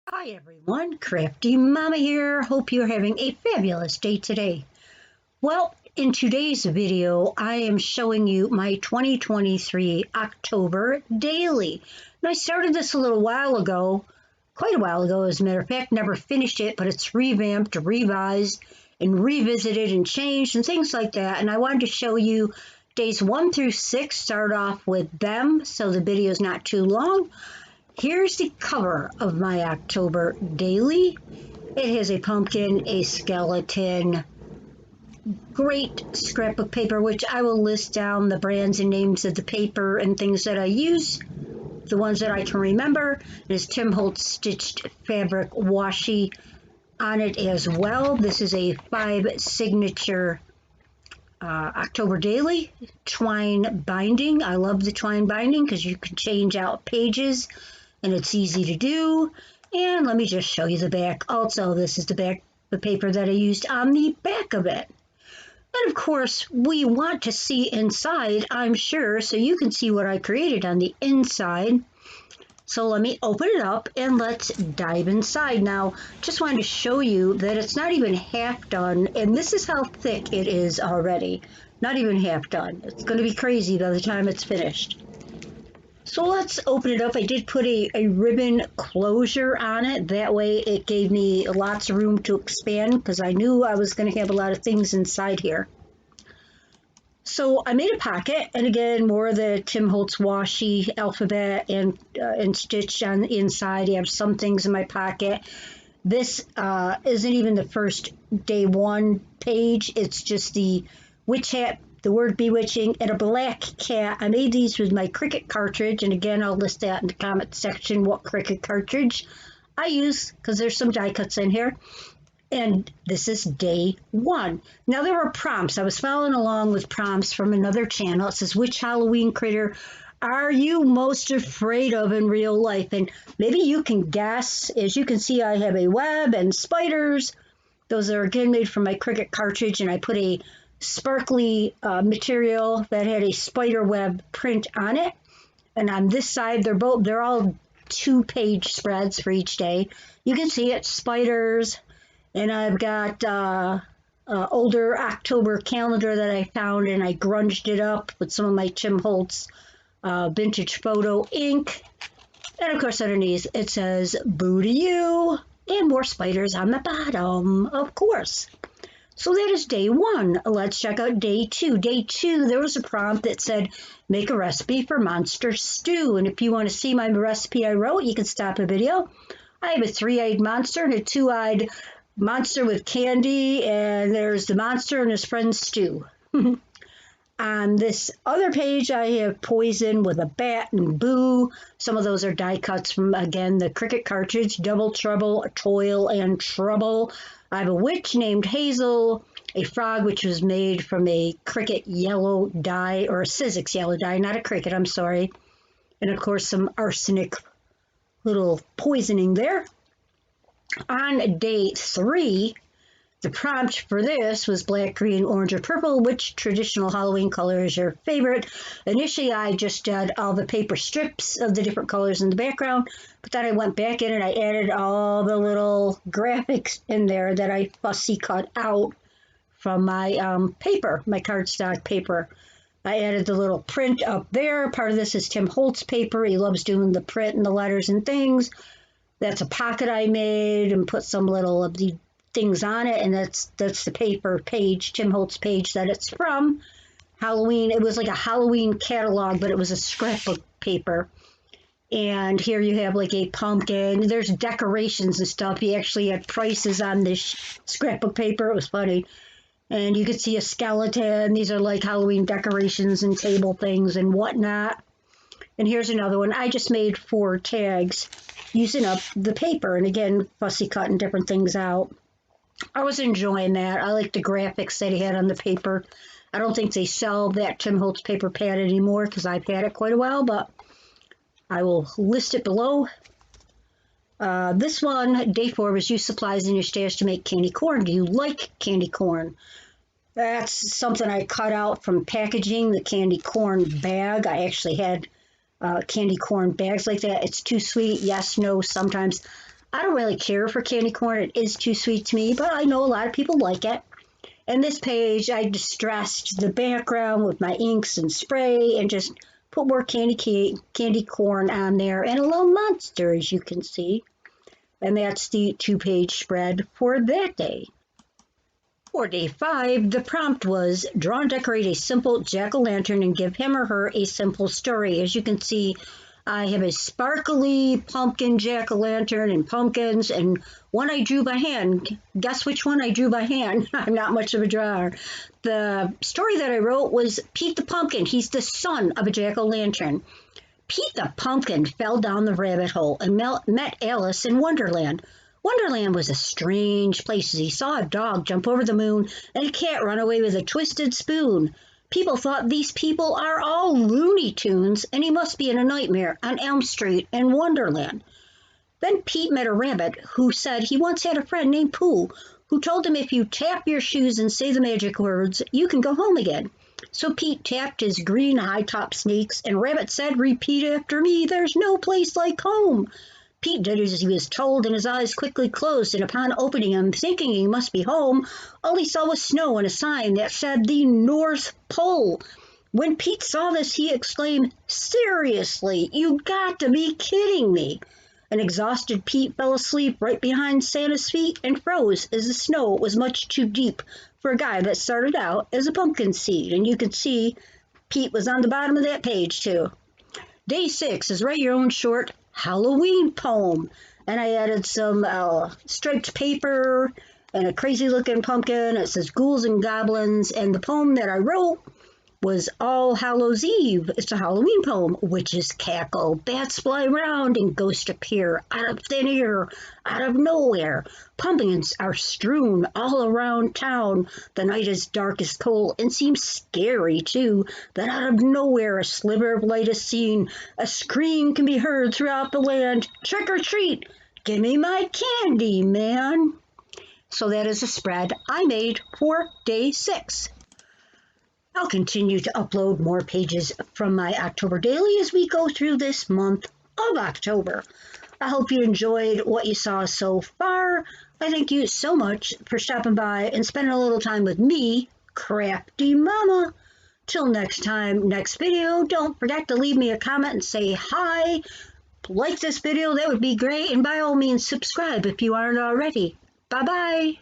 Hi everyone, Crafty Mama here. Hope you're having a fabulous day today. Well, in today's video, I am showing you my 2023 October daily. And I started this a little while ago, quite a while ago as a matter of fact, never finished it, but it's revamped, revised, and revisited and changed and things like that. And I wanted to show you days 1 through 6, start off with them so the video is not too long. Here's the cover of my October daily. It has a pumpkin, a skeleton, great scrapbook paper, which I will list down the brands and names of the paper and things that I use. The ones that I can remember is Tim Holtz Stitched Fabric Washi on it as well. This is a 5 signature October daily twine binding. I love the twine binding because you can change out pages and it's easy to do. And let me just show you the back. Also, this is the paper that I used on the back of it. And of course, we want to see inside, I'm sure, so you can see what I created on the inside. So let me open it up and let's dive inside. Now, just wanted to show you that it's not even half done, and this is how thick it is already. Not even half done. It's going to be crazy by the time it's finished. So let's open it up. I did put a ribbon closure on it. That way it gave me lots of room to expand because I knew I was going to have a lot of things inside here. So I made a pocket, and again, more of the Tim Holtz washi alphabet and stitched on the inside. You have some things in my pocket. This isn't even the first day one page. It's just the witch hat, the word bewitching, and a black cat. I made these with my Cricut cartridge, and again, I'll list that in the comment section what Cricut cartridge I use because there's some die cuts in here. And this is day one. Now there were prompts. I was following along with prompts from another channel. It says, which Halloween critter are you most afraid of in real life? And maybe you can guess. As you can see, I have a web and spiders. Those are again made from my Cricut cartridge, and I put a sparkly material that had a spider web print on it. And on this side, they're all 2-page spreads for each day. You can see it, spiders. And I've got older October calendar that I found, and I grunged it up with some of my Tim Holtz vintage photo ink. And of course underneath it says, boo to you, and more spiders on the bottom, of course. So that is day one. Let's check out day two. Day two, there was a prompt that said, make a recipe for monster stew. And if you want to see my recipe I wrote, you can stop the video. I have a 3-eyed monster and a 2-eyed monster with candy, and there's the monster and his friend Stu. On this other page, I have poison with a bat and boo. Some of those are die cuts from, again, the Cricut cartridge, Double Trouble, Toil, and Trouble. I have a witch named Hazel, a frog which was made from a Cricut yellow dye, or a Sizzix yellow dye, not a Cricut, I'm sorry. And of course, some arsenic little poisoning there. On day 3, the prompt for this was black, green, orange, or purple. Which traditional Halloween color is your favorite? Initially, I just did all the paper strips of the different colors in the background, but then I went back in and I added all the little graphics in there that I fussy cut out from my paper, my cardstock paper. I added the little print up there. Part of this is Tim Holtz paper. He loves doing the print and the letters and things. That's a pocket I made and put some little of the things on it, and that's the paper page, Tim Holtz page that it's from. Halloween, it was like a Halloween catalog, but it was a scrapbook paper. And here you have like a pumpkin. There's decorations and stuff. He actually had prices on this scrapbook paper. It was funny. And you could see a skeleton. These are like Halloween decorations and table things and whatnot. And here's another one. I just made 4 tags using up the paper, and again, fussy cutting different things out. I was enjoying that. I like the graphics that he had on the paper. I don't think they sell that Tim Holtz paper pad anymore because I've had it quite a while, but I will list it below. This one, day 4, was use supplies in your stash to make candy corn. Do you like candy corn? That's something I cut out from packaging, the candy corn bag. I actually had candy corn bags like that. It's too sweet. Yes, no, sometimes. I don't really care for candy corn. It is too sweet to me, but I know a lot of people like it. And this page, I distressed the background with my inks and spray and just put more candy corn on there and a little monster, as you can see. And that's the 2-page spread for that day. For day 5, the prompt was draw and decorate a simple jack-o'-lantern and give him or her a simple story. As you can see, I have a sparkly pumpkin jack-o'-lantern and pumpkins, and one I drew by hand. Guess which one I drew by hand? I'm not much of a drawer. The story that I wrote was Pete the Pumpkin. He's the son of a jack-o'-lantern. Pete the Pumpkin fell down the rabbit hole and met Alice in Wonderland. Wonderland was a strange place as he saw a dog jump over the moon and a cat run away with a twisted spoon. People thought these people are all Looney Tunes and he must be in a nightmare on Elm Street in Wonderland. Then Pete met a rabbit who said he once had a friend named Pooh who told him if you tap your shoes and say the magic words, you can go home again. So Pete tapped his green high-top sneaks and Rabbit said, repeat after me, there's no place like home. Pete did as he was told, and his eyes quickly closed, and upon opening them, thinking he must be home, all he saw was snow and a sign that said the North Pole. When Pete saw this, he exclaimed, seriously, you got to be kidding me. An exhausted Pete fell asleep right behind Santa's feet and froze as the snow was much too deep for a guy that started out as a pumpkin seed. And you can see Pete was on the bottom of that page too. Day 6 is write your own short Halloween poem, and I added some striped paper and a crazy looking pumpkin. It says ghouls and goblins, and the poem that I wrote was All Hallows Eve. It's a Halloween poem. Witches cackle, bats fly around, and ghosts appear out of thin air, out of nowhere. Pumpkins are strewn all around town. The night is dark as coal and seems scary too. Then out of nowhere a sliver of light is seen. A scream can be heard throughout the land. Trick or treat, give me my candy, man. So that is a spread I made for day 6. I'll continue to upload more pages from my October daily as we go through this month of October. I hope you enjoyed what you saw so far. I thank you so much for stopping by and spending a little time with me, CraftyMama. Till next time, next video, don't forget to leave me a comment and say hi. Like this video, that would be great. And by all means, subscribe if you aren't already. Bye-bye.